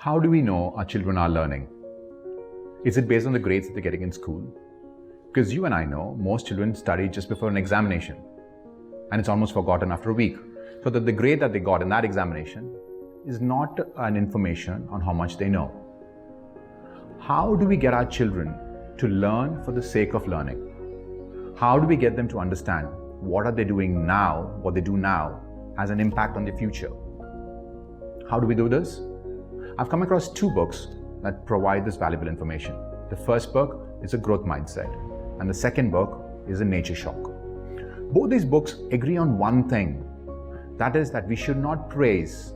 How do we know our children are learning? Is it based on the grades that they're getting in school? Because you and I know most children study just before an examination and it's almost forgotten after a week. So that the grade that they got in that examination is not an information on how much they know. How do we get our children to learn for the sake of learning? How do we get them to understand what are they doing now, what they do now has an impact on their future? How do we do this? I've come across two books that provide this valuable information. The first book is A Growth Mindset and the second book is A Nature Shock. Both these books agree on one thing, that is that we should not praise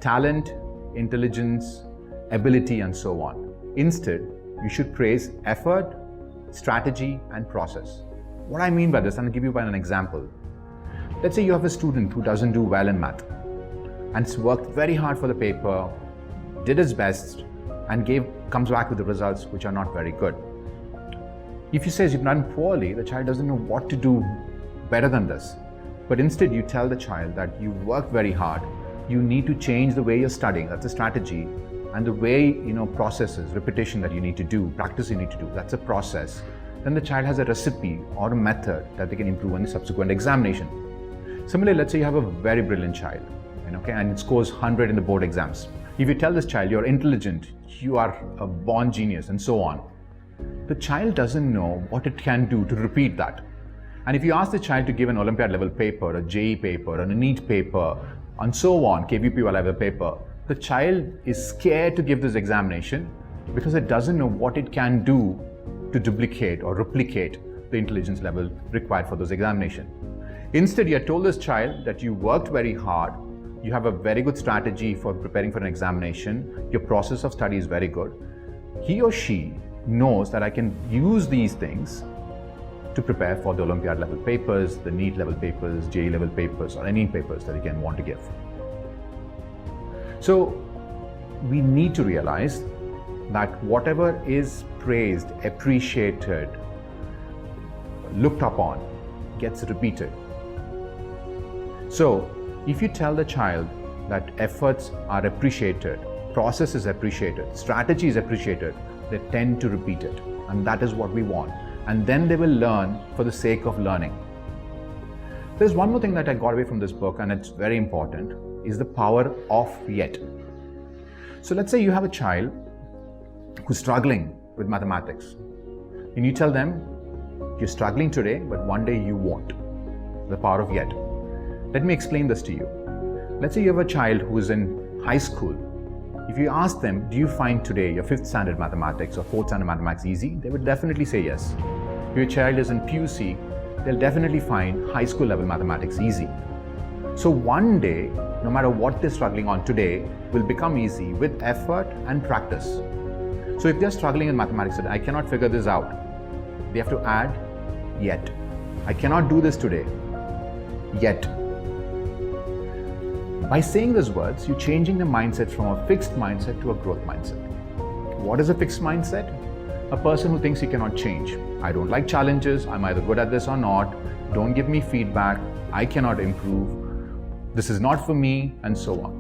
talent, intelligence, ability and so on. Instead, we should praise effort, strategy and process. What I mean by this, I'll give you an example. Let's say you have a student who doesn't do well in math and worked very hard for the paper, did his best and comes back with the results which are not very good. If you say you've done poorly, the child doesn't know what to do better than this. But instead you tell the child that you've worked very hard, you need to change the way you're studying, that's a strategy, and the way, processes, repetition that you need to do, practice you need to do, that's a process. Then the child has a recipe or a method that they can improve in the subsequent examination. Similarly, let's say you have a very brilliant child, and it scores 100 in the board exams. If you tell this child you're intelligent, you are a born genius and so on, the child doesn't know what it can do to repeat that. And if you ask the child to give an Olympiad level paper, a JEE paper, or a NEET paper, and so on, KVP level paper, the child is scared to give this examination because it doesn't know what it can do to duplicate or replicate the intelligence level required for those examinations. Instead, you have told this child that you worked very hard, you have a very good strategy for preparing for an examination, your process of study is very good. He or she knows that I can use these things to prepare for the Olympiad level papers, the NEET level papers, JEE level papers, or any papers that you can want to give. So we need to realize that whatever is praised, appreciated, looked upon, gets repeated. So if you tell the child that efforts are appreciated, process is appreciated, strategy is appreciated, they tend to repeat it. And that is what we want. And then they will learn for the sake of learning. There's one more thing that I got away from this book, and it's very important, is the power of yet. So let's say you have a child who's struggling with mathematics. And you tell them, you're struggling today, but one day you won't. The power of yet. Let me explain this to you. Let's say you have a child who is in high school. If you ask them, do you find today your 5th standard mathematics or 4th standard mathematics easy? They would definitely say yes. If your child is in PUC, they'll definitely find high school level mathematics easy. So one day, no matter what they're struggling on today, will become easy with effort and practice. So if they're struggling in mathematics today, I cannot figure this out, they have to add yet. I cannot do this today, yet. By saying these words, you're changing the mindset from a fixed mindset to a growth mindset. What is a fixed mindset? A person who thinks he cannot change. I don't like challenges, I'm either good at this or not, don't give me feedback, I cannot improve, this is not for me, and so on.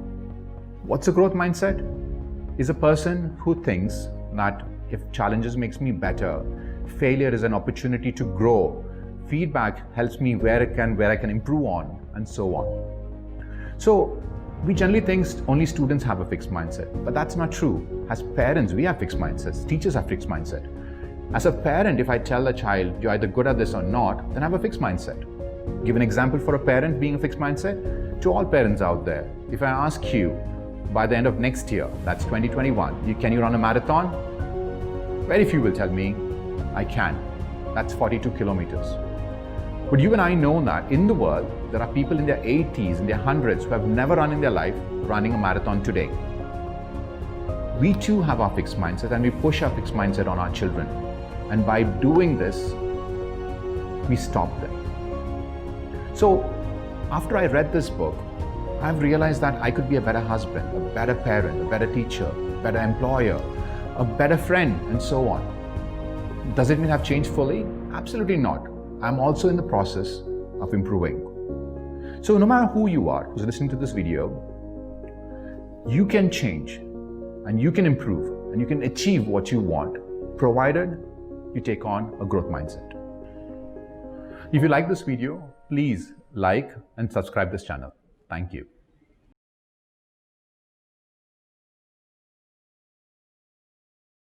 What's a growth mindset? Is a person who thinks that if challenges makes me better, failure is an opportunity to grow, feedback helps me where I can improve on, and so on. So we generally think only students have a fixed mindset, but that's not true. As parents, we have fixed mindsets, teachers have fixed mindset. As a parent, if I tell a child, you're either good at this or not, then I have a fixed mindset. Give an example for a parent being a fixed mindset. To all parents out there, if I ask you, by the end of next year, that's 2021, can you run a marathon? Very few will tell me, I can. That's 42 kilometers. But you and I know that in the world, there are people in their 80s, in their 100s who have never run in their life running a marathon today. We too have our fixed mindset and we push our fixed mindset on our children. And by doing this, we stop them. So after I read this book, I've realized that I could be a better husband, a better parent, a better teacher, a better employer, a better friend, and so on. Does it mean I've changed fully? Absolutely not. I'm also in the process of improving. So no matter who you are who's listening to this video, you can change and you can improve and you can achieve what you want, provided you take on a growth mindset. If you like this video, please like and subscribe this channel. Thank you.